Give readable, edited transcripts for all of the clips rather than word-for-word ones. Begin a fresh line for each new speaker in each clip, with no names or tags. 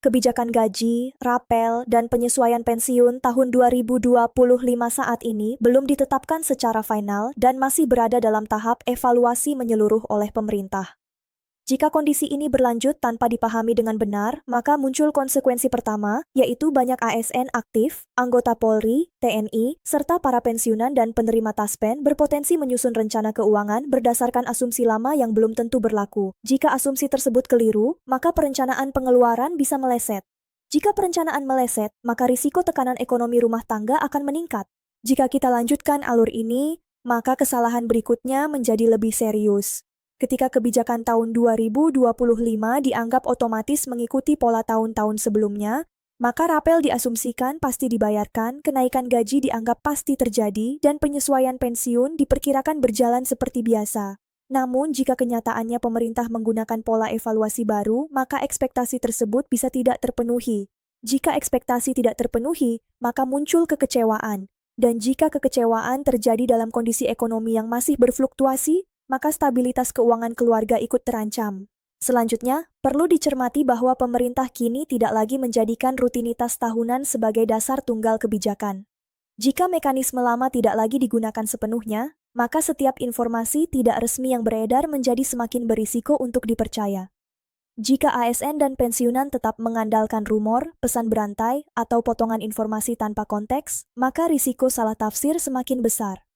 kebijakan gaji, rapel, dan penyesuaian pensiun tahun 2025 saat ini belum ditetapkan secara final dan masih berada dalam tahap evaluasi menyeluruh oleh pemerintah. Jika kondisi ini berlanjut tanpa dipahami dengan benar, maka muncul konsekuensi pertama, yaitu banyak ASN aktif, anggota Polri, TNI, serta para pensiunan dan penerima taspen berpotensi menyusun rencana keuangan berdasarkan asumsi lama yang belum tentu berlaku. Jika asumsi tersebut keliru, maka perencanaan pengeluaran bisa meleset. Jika perencanaan meleset, maka risiko tekanan ekonomi rumah tangga akan meningkat. Jika kita lanjutkan alur ini, maka kesalahan berikutnya menjadi lebih serius. Ketika kebijakan tahun 2025 dianggap otomatis mengikuti pola tahun-tahun sebelumnya, maka rapel diasumsikan pasti dibayarkan, kenaikan gaji dianggap pasti terjadi, dan penyesuaian pensiun diperkirakan berjalan seperti biasa. Namun, jika kenyataannya pemerintah menggunakan pola evaluasi baru, maka ekspektasi tersebut bisa tidak terpenuhi. Jika ekspektasi tidak terpenuhi, maka muncul kekecewaan. Dan jika kekecewaan terjadi dalam kondisi ekonomi yang masih berfluktuasi, maka stabilitas keuangan keluarga ikut terancam. Selanjutnya, perlu dicermati bahwa pemerintah kini tidak lagi menjadikan rutinitas tahunan sebagai dasar tunggal kebijakan. Jika mekanisme lama tidak lagi digunakan sepenuhnya, maka setiap informasi tidak resmi yang beredar menjadi semakin berisiko untuk dipercaya. Jika ASN dan pensiunan tetap mengandalkan rumor, pesan berantai, atau potongan informasi tanpa konteks, maka risiko salah tafsir semakin besar.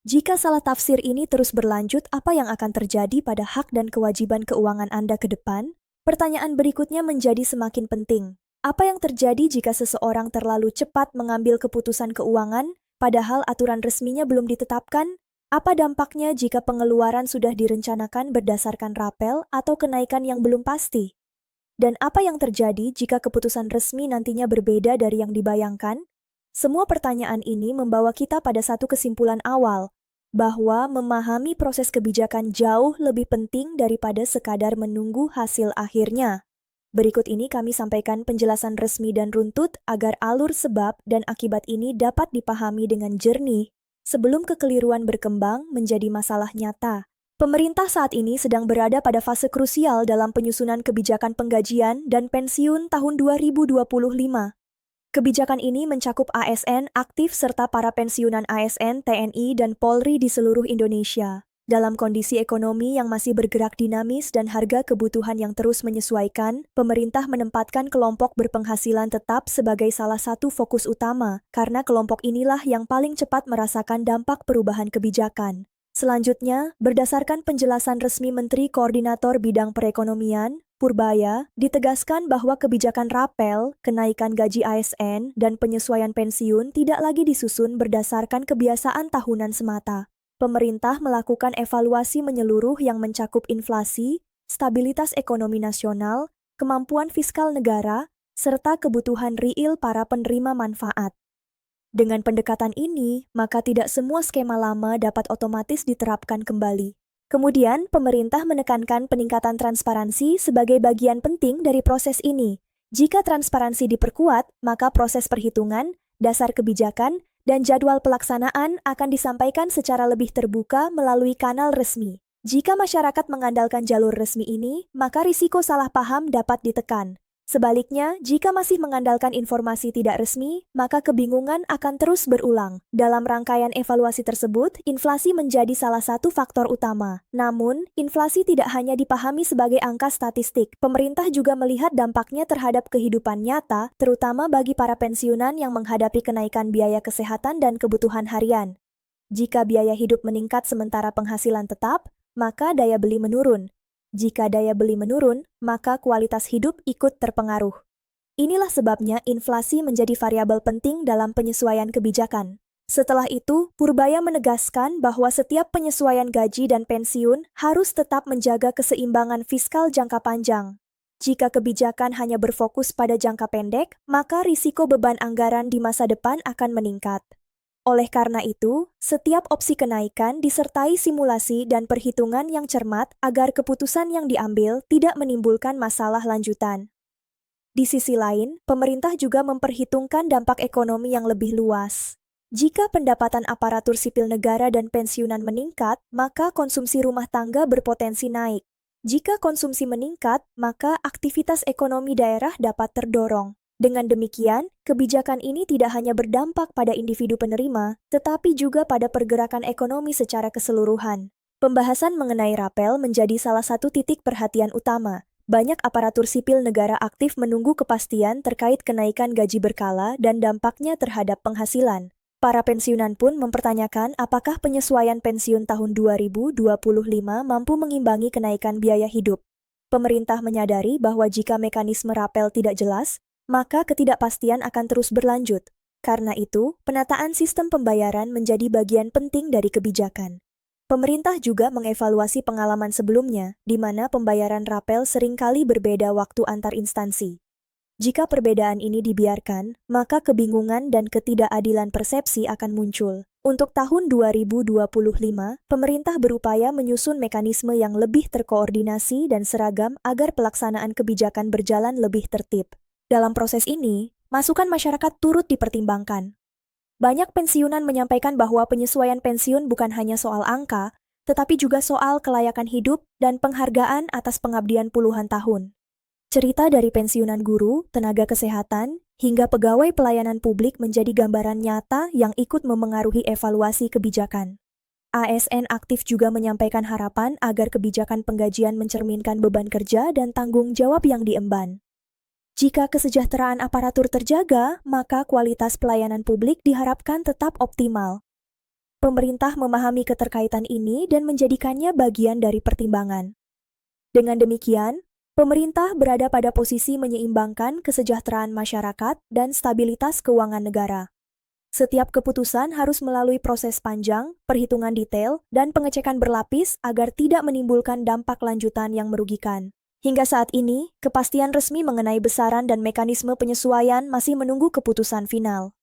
Jika salah tafsir ini terus berlanjut, apa yang akan terjadi pada hak dan kewajiban keuangan Anda ke depan? Pertanyaan berikutnya menjadi semakin penting. Apa yang terjadi jika seseorang terlalu cepat mengambil keputusan keuangan, padahal aturan resminya belum ditetapkan? Apa dampaknya jika pengeluaran sudah direncanakan berdasarkan rapel atau kenaikan yang belum pasti? Dan apa yang terjadi jika keputusan resmi nantinya berbeda dari yang dibayangkan? Semua pertanyaan ini membawa kita pada satu kesimpulan awal, bahwa memahami proses kebijakan jauh lebih penting daripada sekadar menunggu hasil akhirnya. Berikut ini kami sampaikan penjelasan resmi dan runtut agar alur sebab dan akibat ini dapat dipahami dengan jernih sebelum kekeliruan berkembang menjadi masalah nyata. Pemerintah saat ini sedang berada pada fase krusial dalam penyusunan kebijakan penggajian dan pensiun tahun 2025. Kebijakan ini mencakup ASN aktif serta para pensiunan ASN, TNI, dan Polri di seluruh Indonesia. Dalam kondisi ekonomi yang masih bergerak dinamis dan harga kebutuhan yang terus menyesuaikan, pemerintah menempatkan kelompok berpenghasilan tetap sebagai salah satu fokus utama, karena kelompok inilah yang paling cepat merasakan dampak perubahan kebijakan. Selanjutnya, berdasarkan penjelasan resmi Menteri Koordinator Bidang Perekonomian, Purbaya, ditegaskan bahwa kebijakan rapel, kenaikan gaji ASN, dan penyesuaian pensiun tidak lagi disusun berdasarkan kebiasaan tahunan semata. Pemerintah melakukan evaluasi menyeluruh yang mencakup inflasi, stabilitas ekonomi nasional, kemampuan fiskal negara, serta kebutuhan real para penerima manfaat. Dengan pendekatan ini, maka tidak semua skema lama dapat otomatis diterapkan kembali. Kemudian, pemerintah menekankan peningkatan transparansi sebagai bagian penting dari proses ini. Jika transparansi diperkuat, maka proses perhitungan, dasar kebijakan, dan jadwal pelaksanaan akan disampaikan secara lebih terbuka melalui kanal resmi. Jika masyarakat mengandalkan jalur resmi ini, maka risiko salah paham dapat ditekan. Sebaliknya, jika masih mengandalkan informasi tidak resmi, maka kebingungan akan terus berulang. Dalam rangkaian evaluasi tersebut, inflasi menjadi salah satu faktor utama. Namun, inflasi tidak hanya dipahami sebagai angka statistik. Pemerintah juga melihat dampaknya terhadap kehidupan nyata, terutama bagi para pensiunan yang menghadapi kenaikan biaya kesehatan dan kebutuhan harian. Jika biaya hidup meningkat sementara penghasilan tetap, maka daya beli menurun. Jika daya beli menurun, maka kualitas hidup ikut terpengaruh. Inilah sebabnya inflasi menjadi variabel penting dalam penyesuaian kebijakan. Setelah itu, Purbaya menegaskan bahwa setiap penyesuaian gaji dan pensiun harus tetap menjaga keseimbangan fiskal jangka panjang. Jika kebijakan hanya berfokus pada jangka pendek, maka risiko beban anggaran di masa depan akan meningkat. Oleh karena itu, setiap opsi kenaikan disertai simulasi dan perhitungan yang cermat agar keputusan yang diambil tidak menimbulkan masalah lanjutan. Di sisi lain, pemerintah juga memperhitungkan dampak ekonomi yang lebih luas. Jika pendapatan aparatur sipil negara dan pensiunan meningkat, maka konsumsi rumah tangga berpotensi naik. Jika konsumsi meningkat, maka aktivitas ekonomi daerah dapat terdorong. Dengan demikian, kebijakan ini tidak hanya berdampak pada individu penerima, tetapi juga pada pergerakan ekonomi secara keseluruhan. Pembahasan mengenai rapel menjadi salah satu titik perhatian utama. Banyak aparatur sipil negara aktif menunggu kepastian terkait kenaikan gaji berkala dan dampaknya terhadap penghasilan. Para pensiunan pun mempertanyakan apakah penyesuaian pensiun tahun 2025 mampu mengimbangi kenaikan biaya hidup. Pemerintah menyadari bahwa jika mekanisme rapel tidak jelas, maka ketidakpastian akan terus berlanjut. Karena itu, penataan sistem pembayaran menjadi bagian penting dari kebijakan. Pemerintah juga mengevaluasi pengalaman sebelumnya, di mana pembayaran rapel seringkali berbeda waktu antar instansi. Jika perbedaan ini dibiarkan, maka kebingungan dan ketidakadilan persepsi akan muncul. Untuk tahun 2025, pemerintah berupaya menyusun mekanisme yang lebih terkoordinasi dan seragam agar pelaksanaan kebijakan berjalan lebih tertib. Dalam proses ini, masukan masyarakat turut dipertimbangkan. Banyak pensiunan menyampaikan bahwa penyesuaian pensiun bukan hanya soal angka, tetapi juga soal kelayakan hidup dan penghargaan atas pengabdian puluhan tahun. Cerita dari pensiunan guru, tenaga kesehatan, hingga pegawai pelayanan publik menjadi gambaran nyata yang ikut memengaruhi evaluasi kebijakan. ASN aktif juga menyampaikan harapan agar kebijakan penggajian mencerminkan beban kerja dan tanggung jawab yang diemban. Jika kesejahteraan aparatur terjaga, maka kualitas pelayanan publik diharapkan tetap optimal. Pemerintah memahami keterkaitan ini dan menjadikannya bagian dari pertimbangan. Dengan demikian, pemerintah berada pada posisi menyeimbangkan kesejahteraan masyarakat dan stabilitas keuangan negara. Setiap keputusan harus melalui proses panjang, perhitungan detail, dan pengecekan berlapis agar tidak menimbulkan dampak lanjutan yang merugikan. Hingga saat ini, kepastian resmi mengenai besaran dan mekanisme penyesuaian masih menunggu keputusan final.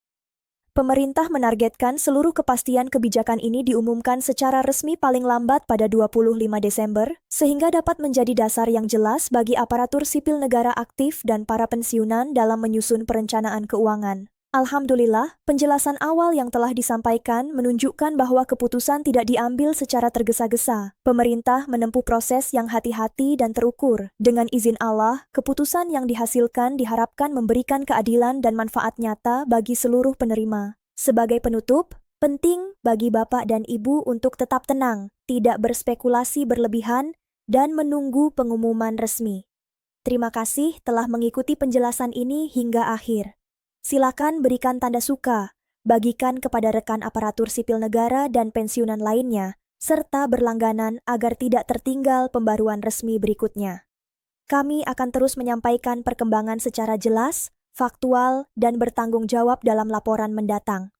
Pemerintah menargetkan seluruh kepastian kebijakan ini diumumkan secara resmi paling lambat pada 25 Desember, sehingga dapat menjadi dasar yang jelas bagi aparatur sipil negara aktif dan para pensiunan dalam menyusun perencanaan keuangan. Alhamdulillah, penjelasan awal yang telah disampaikan menunjukkan bahwa keputusan tidak diambil secara tergesa-gesa. Pemerintah menempuh proses yang hati-hati dan terukur. Dengan izin Allah, keputusan yang dihasilkan diharapkan memberikan keadilan dan manfaat nyata bagi seluruh penerima. Sebagai penutup, penting bagi Bapak dan Ibu untuk tetap tenang, tidak berspekulasi berlebihan, dan menunggu pengumuman resmi. Terima kasih telah mengikuti penjelasan ini hingga akhir. Silakan berikan tanda suka, bagikan kepada rekan aparatur sipil negara dan pensiunan lainnya, serta berlangganan agar tidak tertinggal pembaruan resmi berikutnya. Kami akan terus menyampaikan perkembangan secara jelas, faktual, dan bertanggung jawab dalam laporan mendatang.